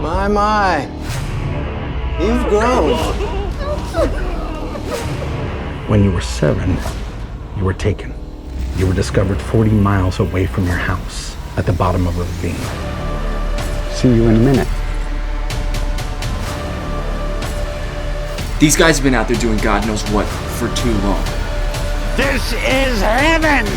My. You've grown. When you were 7, you were taken. You were discovered 40 miles away from your house at the bottom of a ravine. See you in a minute. These guys have been out there doing God knows what for too long. This is heaven!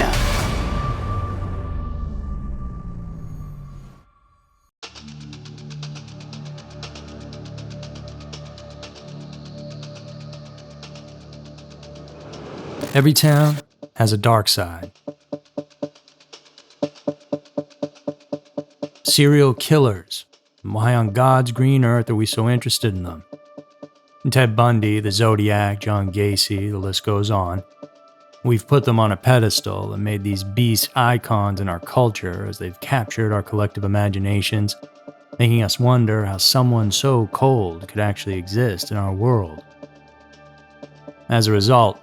Every town has a dark side. Serial killers. Why on God's green earth are we so interested in them? Ted Bundy, the Zodiac, John Gacy, the list goes on. We've put them on a pedestal and made these beasts icons in our culture as they've captured our collective imaginations, making us wonder how someone so cold could actually exist in our world. As a result,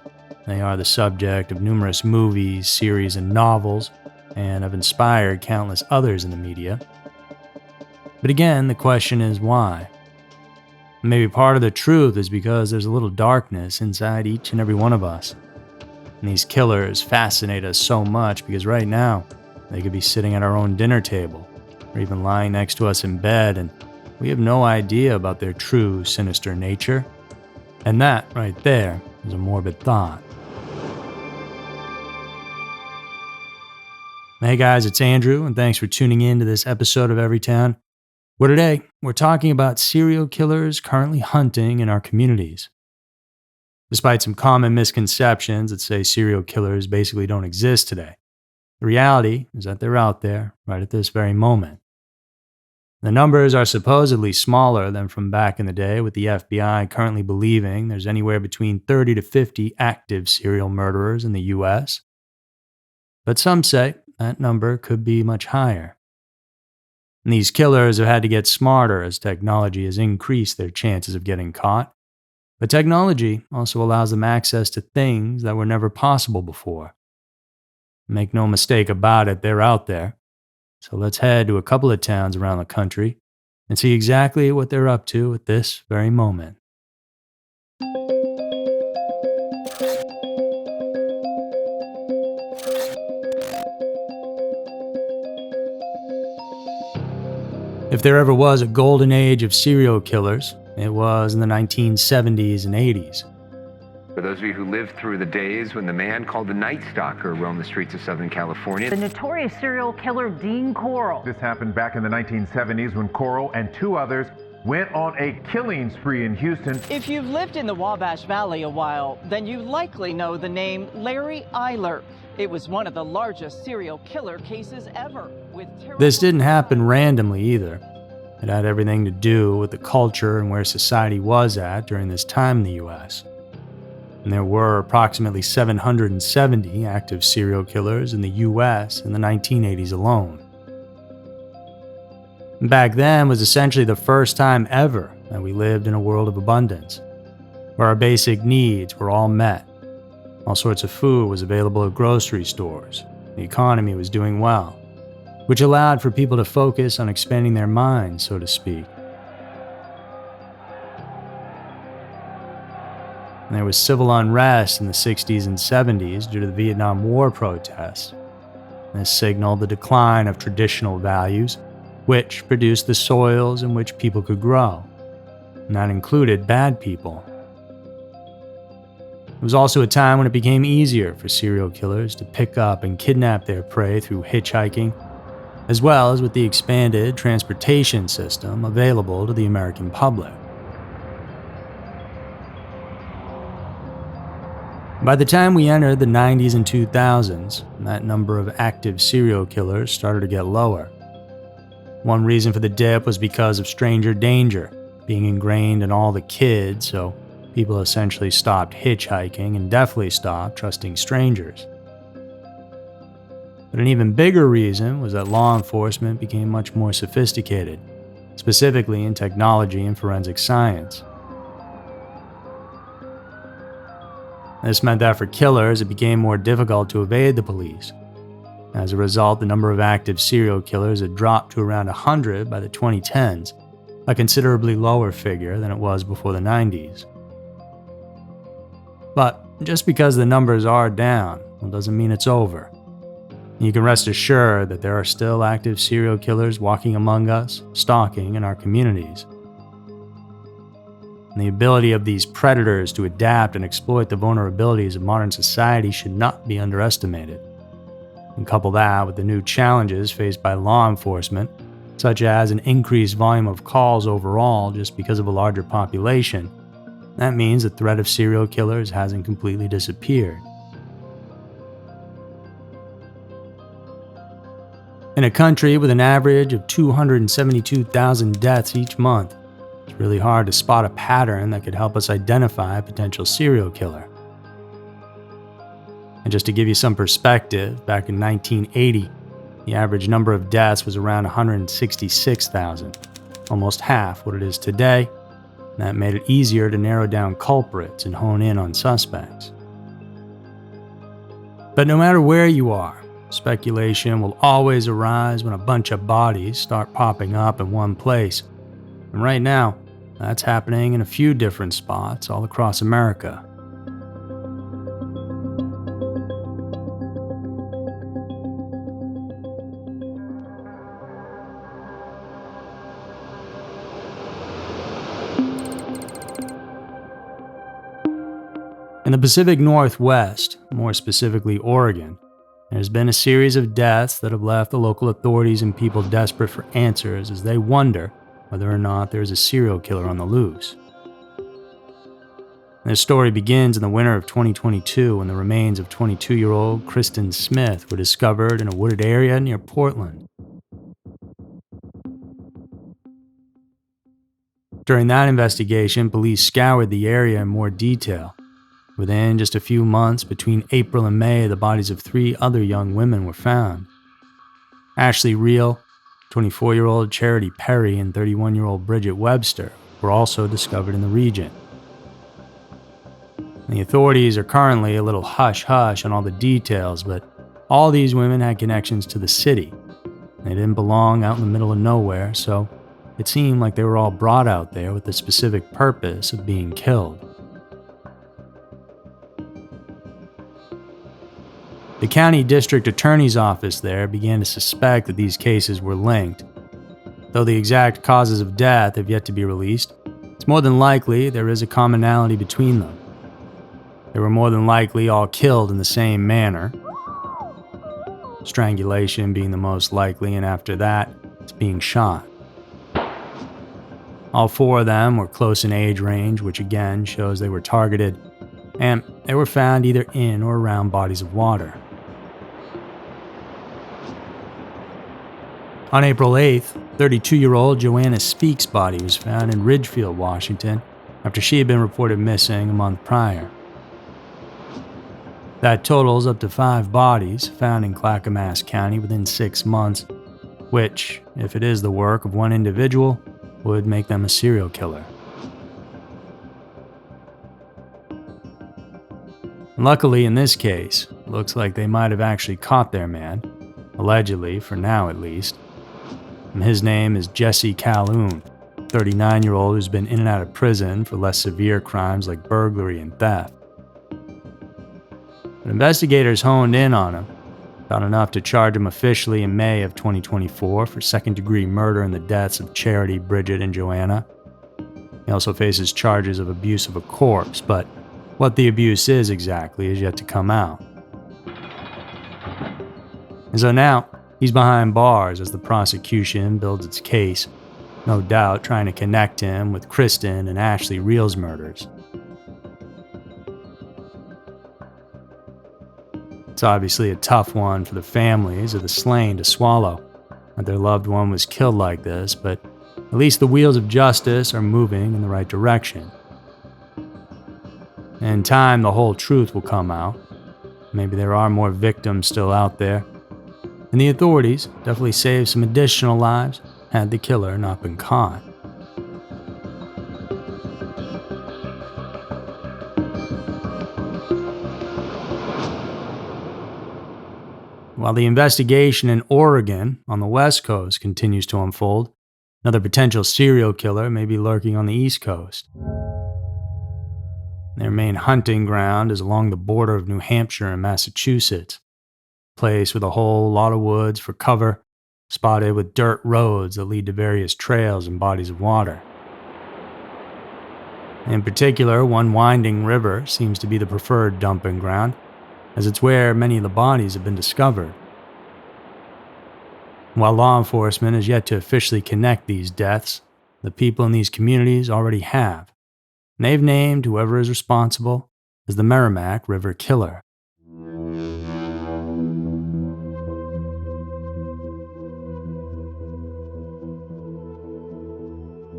they are the subject of numerous movies, series, and novels, and have inspired countless others in the media. But again, the question is why? Maybe part of the truth is because there's a little darkness inside each and every one of us. And these killers fascinate us so much because right now, they could be sitting at our own dinner table, or even lying next to us in bed, and we have no idea about their true sinister nature. And that, right there, is a morbid thought. Hey guys, it's Andrew, and thanks for tuning in to this episode of Everytown, where today we're talking about serial killers currently hunting in our communities. Despite some common misconceptions that say serial killers basically don't exist today, the reality is that they're out there right at this very moment. The numbers are supposedly smaller than from back in the day, with the FBI currently believing there's anywhere between 30 to 50 active serial murderers in the US. But some say that number could be much higher. And these killers have had to get smarter as technology has increased their chances of getting caught. But technology also allows them access to things that were never possible before. Make no mistake about it, they're out there. So let's head to a couple of towns around the country and see exactly what they're up to at this very moment. If there ever was a golden age of serial killers, it was in the 1970s and 80s. For those of you who lived through the days when the man called the Night Stalker roamed the streets of Southern California. The notorious serial killer Dean Corll. This happened back in the 1970s when Corll and 2 others went on a killing spree in Houston. If you've lived in the Wabash Valley a while, then you likely know the name Larry Eyler. It was one of the largest serial killer cases ever. This didn't happen randomly either. It had everything to do with the culture and where society was at during this time in the US. And there were approximately 770 active serial killers in the US in the 1980s alone. Back then was essentially the first time ever that we lived in a world of abundance, where our basic needs were all met. All sorts of food was available at grocery stores. The economy was doing well, which allowed for people to focus on expanding their minds, so to speak. And there was civil unrest in the 60s and 70s due to the Vietnam War protests. This signaled the decline of traditional values, which produced the soils in which people could grow. And that included bad people. It was also a time when it became easier for serial killers to pick up and kidnap their prey through hitchhiking, as well as with the expanded transportation system available to the American public. By the time we entered the 90s and 2000s, that number of active serial killers started to get lower. One reason for the dip was because of stranger danger being ingrained in all the kids, so people essentially stopped hitchhiking and definitely stopped trusting strangers. But an even bigger reason was that law enforcement became much more sophisticated, specifically in technology and forensic science. This meant that for killers, it became more difficult to evade the police. As a result, the number of active serial killers had dropped to around 100 by the 2010s, a considerably lower figure than it was before the 90s. But just because the numbers are down, doesn't mean it's over. You can rest assured that there are still active serial killers walking among us, stalking in our communities. And the ability of these predators to adapt and exploit the vulnerabilities of modern society should not be underestimated. And couple that with the new challenges faced by law enforcement, such as an increased volume of calls overall just because of a larger population, that means the threat of serial killers hasn't completely disappeared. In a country with an average of 272,000 deaths each month, it's really hard to spot a pattern that could help us identify a potential serial killer. And just to give you some perspective, back in 1980, the average number of deaths was around 166,000, almost half what it is today, and that made it easier to narrow down culprits and hone in on suspects. But no matter where you are, speculation will always arise when a bunch of bodies start popping up in one place. And right now, that's happening in a few different spots all across America. In the Pacific Northwest, more specifically Oregon, there's been a series of deaths that have left the local authorities and people desperate for answers as they wonder whether or not there's a serial killer on the loose. This story begins in the winter of 2022 when the remains of 22-year-old Kristen Smith were discovered in a wooded area near Portland. During that investigation, police scoured the area in more detail. Within just a few months, between April and May, the bodies of 3 other young women were found. Ashley Reel, 24-year-old Charity Perry, and 31-year-old Bridget Webster were also discovered in the region. The authorities are currently a little hush-hush on all the details, but all these women had connections to the city. They didn't belong out in the middle of nowhere, so it seemed like they were all brought out there with the specific purpose of being killed. The county district attorney's office there began to suspect that these cases were linked. Though the exact causes of death have yet to be released, it's more than likely there is a commonality between them. They were more than likely all killed in the same manner, strangulation being the most likely, and after that, it's being shot. All 4 of them were close in age range, which again shows they were targeted, and they were found either in or around bodies of water. On April 8th, 32-year-old Joanna Speak's body was found in Ridgefield, Washington, after she had been reported missing a month prior. That totals up to 5 bodies found in Clackamas County within 6 months, which, if it is the work of one individual, would make them a serial killer. And luckily in this case, it looks like they might have actually caught their man, allegedly, for now at least. And his name is Jesse Calhoun, a 39-year-old who's been in and out of prison for less severe crimes like burglary and theft. But investigators honed in on him, found enough to charge him officially in May of 2024 for second-degree murder in the deaths of Charity, Bridget, and Joanna. He also faces charges of abuse of a corpse, but what the abuse is exactly is yet to come out. And so now, he's behind bars as the prosecution builds its case, no doubt trying to connect him with Kristen and Ashley Reel's murders. It's obviously a tough one for the families of the slain to swallow, that their loved one was killed like this, but at least the wheels of justice are moving in the right direction. In time, the whole truth will come out. Maybe there are more victims still out there. And the authorities definitely saved some additional lives had the killer not been caught. While the investigation in Oregon on the West Coast continues to unfold, Another potential serial killer may be lurking on the East Coast. Their main hunting ground is along the border of New Hampshire and Massachusetts, a place with a whole lot of woods for cover, spotted with dirt roads that lead to various trails and bodies of water. In particular, one winding river seems to be the preferred dumping ground, as it's where many of the bodies have been discovered. While law enforcement has yet to officially connect these deaths, the people in these communities already have, and they've named whoever is responsible as the Merrimack River Killer.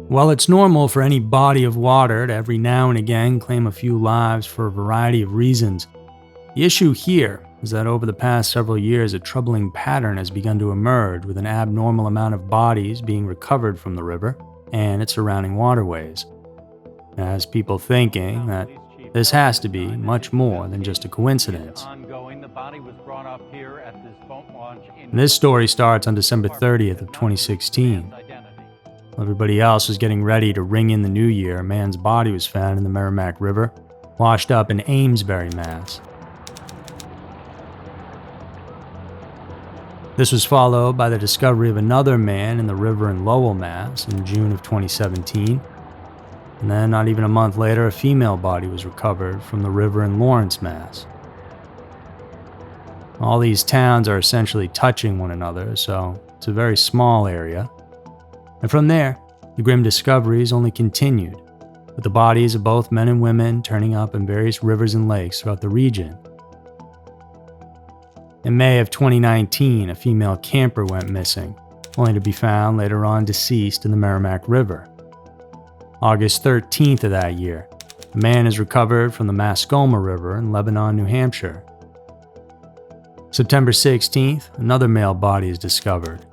While it's normal for any body of water to every now and again claim a few lives for a variety of reasons, the issue here is that over the past several years a troubling pattern has begun to emerge with an abnormal amount of bodies being recovered from the river and its surrounding waterways. It has people thinking that this has to be much more than just a coincidence. This story starts on December 30th of 2016. Everybody else was getting ready to ring in the new year. A man's body was found in the Merrimack River, washed up in Amesbury, Mass. This was followed by the discovery of another man in the river in Lowell, Mass. in June of 2017. And then, not even a month later, a female body was recovered from the river in Lawrence, Mass. All these towns are essentially touching one another, so it's a very small area. And from there, the grim discoveries only continued, with the bodies of both men and women turning up in various rivers and lakes throughout the region. In May of 2019, a female camper went missing, only to be found later on deceased in the Merrimack River. August 13th of that year, a man is recovered from the Mascoma River in Lebanon, New Hampshire. September 16th, another male body is discovered.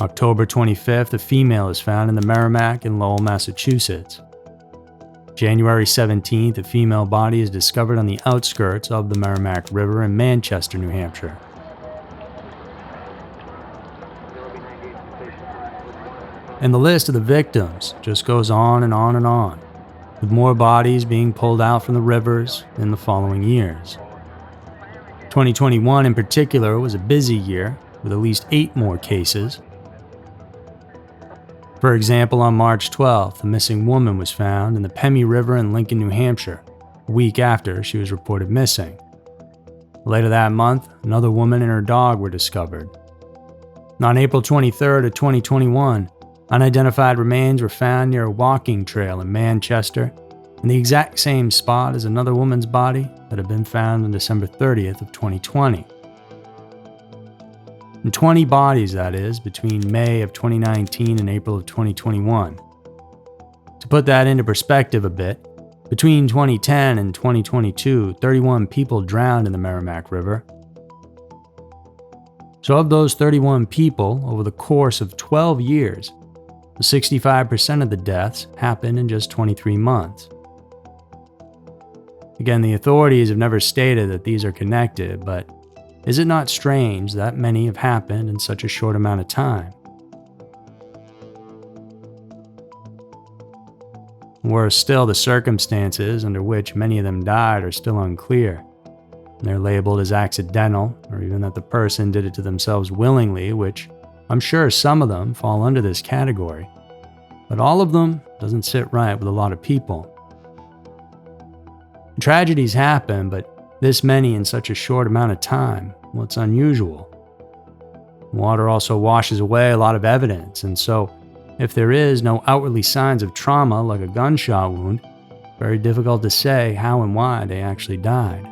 October 25th, a female is found in the Merrimack in Lowell, Massachusetts. January 17th, a female body is discovered on the outskirts of the Merrimack River in Manchester, New Hampshire. And the list of the victims just goes on and on and on, with more bodies being pulled out from the rivers in the following years. 2021 in particular was a busy year, with at least 8 more cases. For example, on March 12th, a missing woman was found in the Pemmy River in Lincoln, New Hampshire, a week after she was reported missing. Later that month, another woman and her dog were discovered. On April 23rd of 2021, unidentified remains were found near a walking trail in Manchester, in the exact same spot as another woman's body that had been found on December 30th of 2020. And 20 bodies, that is, between May of 2019 and April of 2021. To put that into perspective a bit, between 2010 and 2022, 31 people drowned in the Merrimack River. So of those 31 people, over the course of 12 years, 65% of the deaths happened in just 23 months. Again, the authorities have never stated that these are connected, but is it not strange that many have happened in such a short amount of time? Worse still, the circumstances under which many of them died are still unclear. They're labeled as accidental, or even that the person did it to themselves willingly, which I'm sure some of them fall under this category. But all of them doesn't sit right with a lot of people. Tragedies happen, but this many in such a short amount of time, well, it's unusual. Water also washes away a lot of evidence, and so if there is no outwardly signs of trauma like a gunshot wound, very difficult to say how and why they actually died.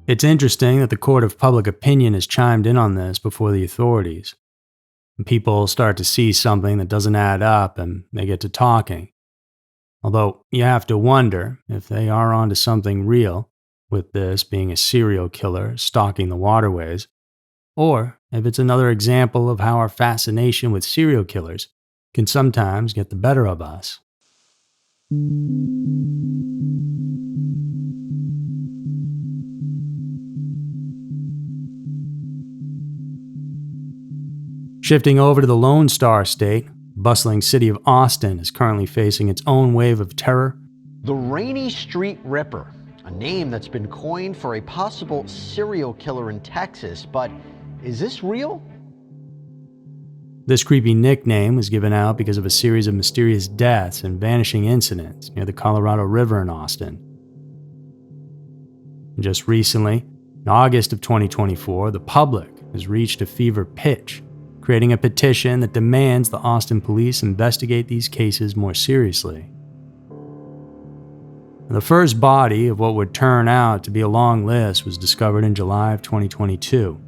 It's interesting that the court of public opinion has chimed in on this before the authorities. People start to see something that doesn't add up and they get to talking. Although you have to wonder if they are onto something real, with this being a serial killer stalking the waterways, or if it's another example of how our fascination with serial killers can sometimes get the better of us. Shifting over to the Lone Star State, the bustling city of Austin is currently facing its own wave of terror. The Rainy Street Ripper, a name that's been coined for a possible serial killer in Texas, but is this real? This creepy nickname was given out because of a series of mysterious deaths and vanishing incidents near the Colorado River in Austin. And just recently, in August of 2024, the public has reached a fever pitch, creating a petition that demands the Austin police investigate these cases more seriously. The first body of what would turn out to be a long list was discovered in July of 2022.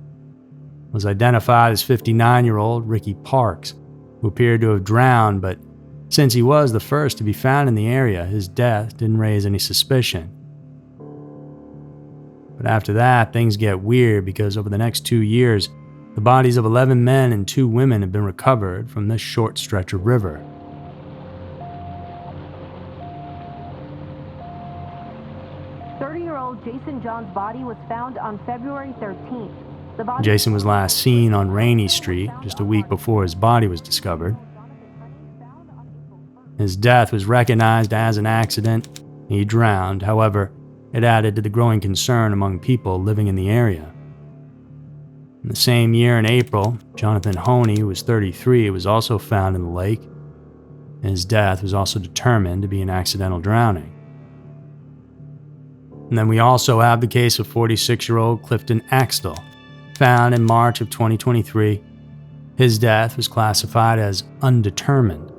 It was identified as 59-year-old Ricky Parks, who appeared to have drowned, but since he was the first to be found in the area, his death didn't raise any suspicion. But after that, things get weird because over the next 2 years, the bodies of 11 men and 2 women have been recovered from this short stretch of river. Jason John's body was found on February 13th. Jason was last seen on Rainy Street just a week before his body was discovered. His death was recognized as an accident. He drowned. However, it added to the growing concern among people living in the area. In the same year, in April, Jonathan Honey, who was 33, was also found in the lake. His death was also determined to be an accidental drowning. And then we also have the case of 46-year-old Clifton Axtell, found in March of 2023. His death was classified as undetermined.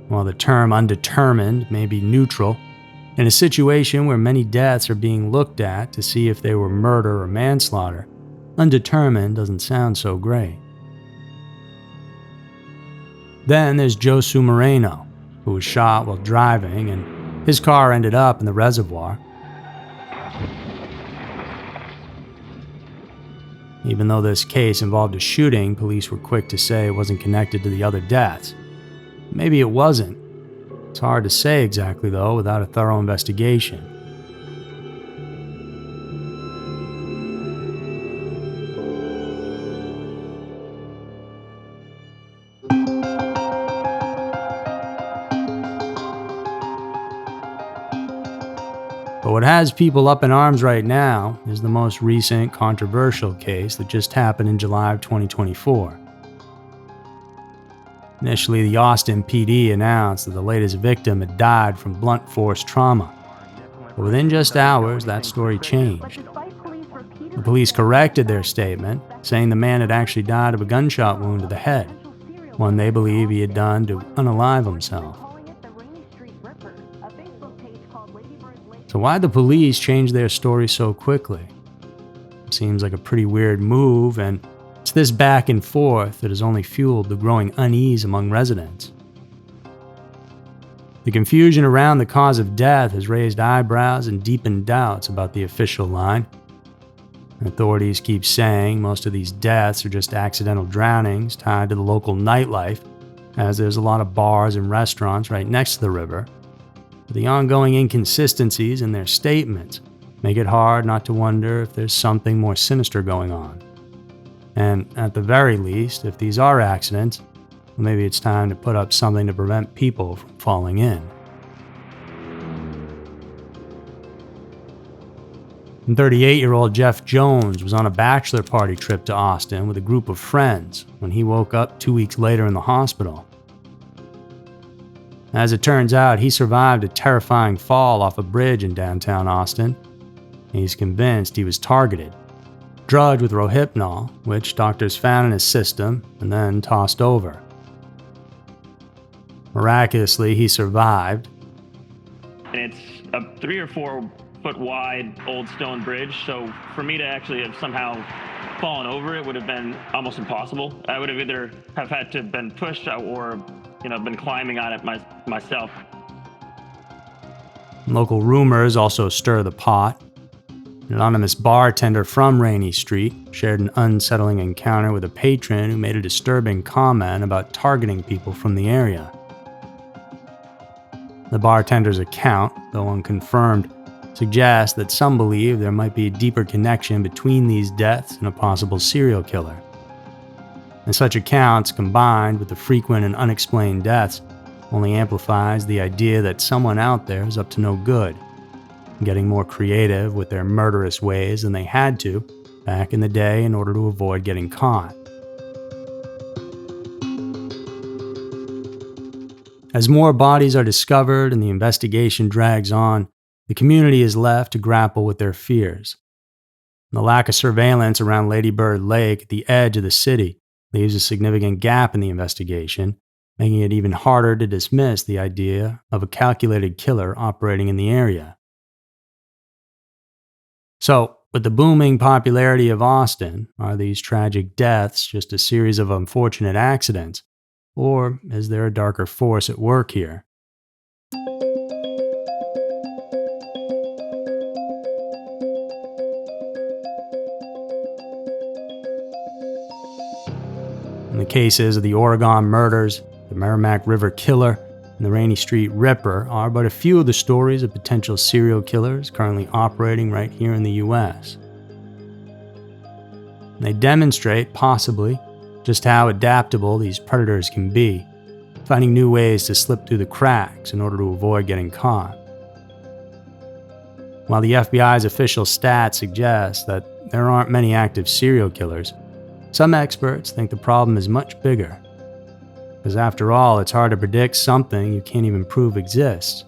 While the term undetermined may be neutral, in a situation where many deaths are being looked at to see if they were murder or manslaughter, undetermined doesn't sound so great. Then there's Josu Moreno, who was shot while driving, and his car ended up in the reservoir. Even though this case involved a shooting, police were quick to say it wasn't connected to the other deaths. Maybe it wasn't. It's hard to say exactly, though, without a thorough investigation. But what has people up in arms right now is the most recent controversial case that just happened in July of 2024. Initially, the Austin PD announced that the latest victim had died from blunt force trauma. But within just hours, that story changed. The police corrected their statement, saying the man had actually died of a gunshot wound to the head, one they believe he had done to unalive himself. So why'd the police change their story so quickly? It seems like a pretty weird move, and it's this back and forth that has only fueled the growing unease among residents. The confusion around the cause of death has raised eyebrows and deepened doubts about the official line. Authorities keep saying most of these deaths are just accidental drownings tied to the local nightlife, as there's a lot of bars and restaurants right next to the river. But the ongoing inconsistencies in their statements make it hard not to wonder if there's something more sinister going on. And at the very least, if these are accidents, well, maybe it's time to put up something to prevent people from falling in. And 38-year-old Jeff Jones was on a bachelor party trip to Austin with a group of friends when he woke up 2 weeks later in the hospital. As it turns out, he survived a terrifying fall off a bridge in downtown Austin. He's convinced he was targeted, drugged with Rohypnol, which doctors found in his system, and then tossed over. Miraculously, he survived. And it's a 3 or 4 foot wide old stone bridge, so for me to actually have somehow fallen over it would have been almost impossible. I would have either have had to have been pushed or been climbing on it myself. Local rumors also stir the pot. An anonymous bartender from Rainy Street shared an unsettling encounter with a patron who made a disturbing comment about targeting people from the area. The bartender's account, though unconfirmed, suggests that some believe there might be a deeper connection between these deaths and a possible serial killer. And such accounts, combined with the frequent and unexplained deaths, only amplifies the idea that someone out there is up to no good, getting more creative with their murderous ways than they had to back in the day in order to avoid getting caught. As more bodies are discovered and the investigation drags on, the community is left to grapple with their fears. The lack of surveillance around Lady Bird Lake at the edge of the city leaves a significant gap in the investigation, making it even harder to dismiss the idea of a calculated killer operating in the area. So, with the booming popularity of Austin, are these tragic deaths just a series of unfortunate accidents, or is there a darker force at work here? In the cases of the Oregon murders, the Merrimack River Killer, and the Rainy Street Ripper are but a few of the stories of potential serial killers currently operating right here in the U.S. They demonstrate, possibly, just how adaptable these predators can be, finding new ways to slip through the cracks in order to avoid getting caught. While the FBI's official stats suggest that there aren't many active serial killers, some experts think the problem is much bigger. Because after all, it's hard to predict something you can't even prove exists.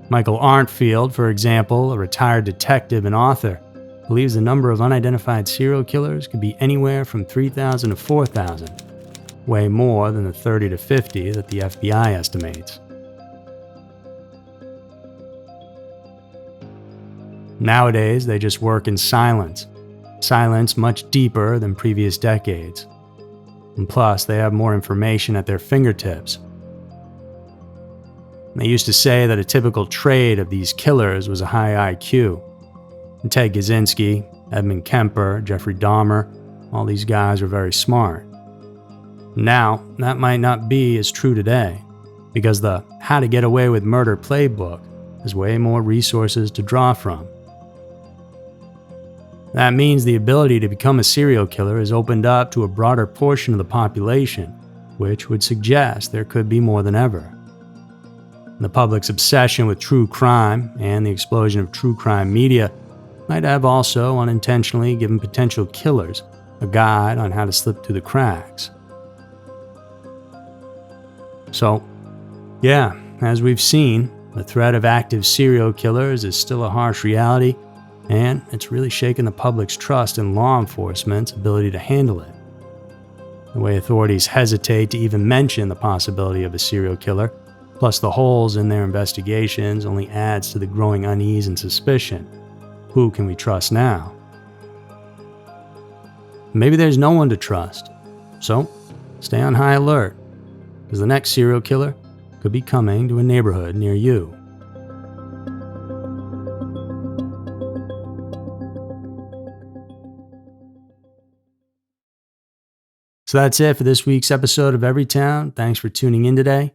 Michael Arntfield, for example, a retired detective and author, believes the number of unidentified serial killers could be anywhere from 3,000 to 4,000, way more than the 30 to 50 that the FBI estimates. Nowadays, they just work in silence much deeper than previous decades. And plus, they have more information at their fingertips. They used to say that a typical trait of these killers was a high IQ. And Ted Kaczynski, Edmund Kemper, Jeffrey Dahmer, all these guys were very smart. Now, that might not be as true today, because the How to Get Away with Murder playbook has way more resources to draw from. That means the ability to become a serial killer is opened up to a broader portion of the population, which would suggest there could be more than ever. The public's obsession with true crime and the explosion of true crime media might have also unintentionally given potential killers a guide on how to slip through the cracks. So, yeah, as we've seen, the threat of active serial killers is still a harsh reality, and it's really shaken the public's trust in law enforcement's ability to handle it. The way authorities hesitate to even mention the possibility of a serial killer, plus the holes in their investigations, only adds to the growing unease and suspicion. Who can we trust now? Maybe there's no one to trust. So, stay on high alert, because the next serial killer could be coming to a neighborhood near you. So that's it for this week's episode of Everytown. Thanks for tuning in today.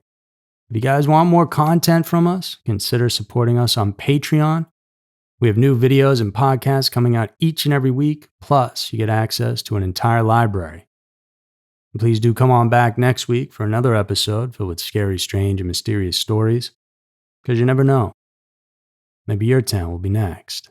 If you guys want more content from us, consider supporting us on Patreon. We have new videos and podcasts coming out each and every week, plus you get access to an entire library. And please do come on back next week for another episode filled with scary, strange, and mysterious stories, because you never know. Maybe your town will be next.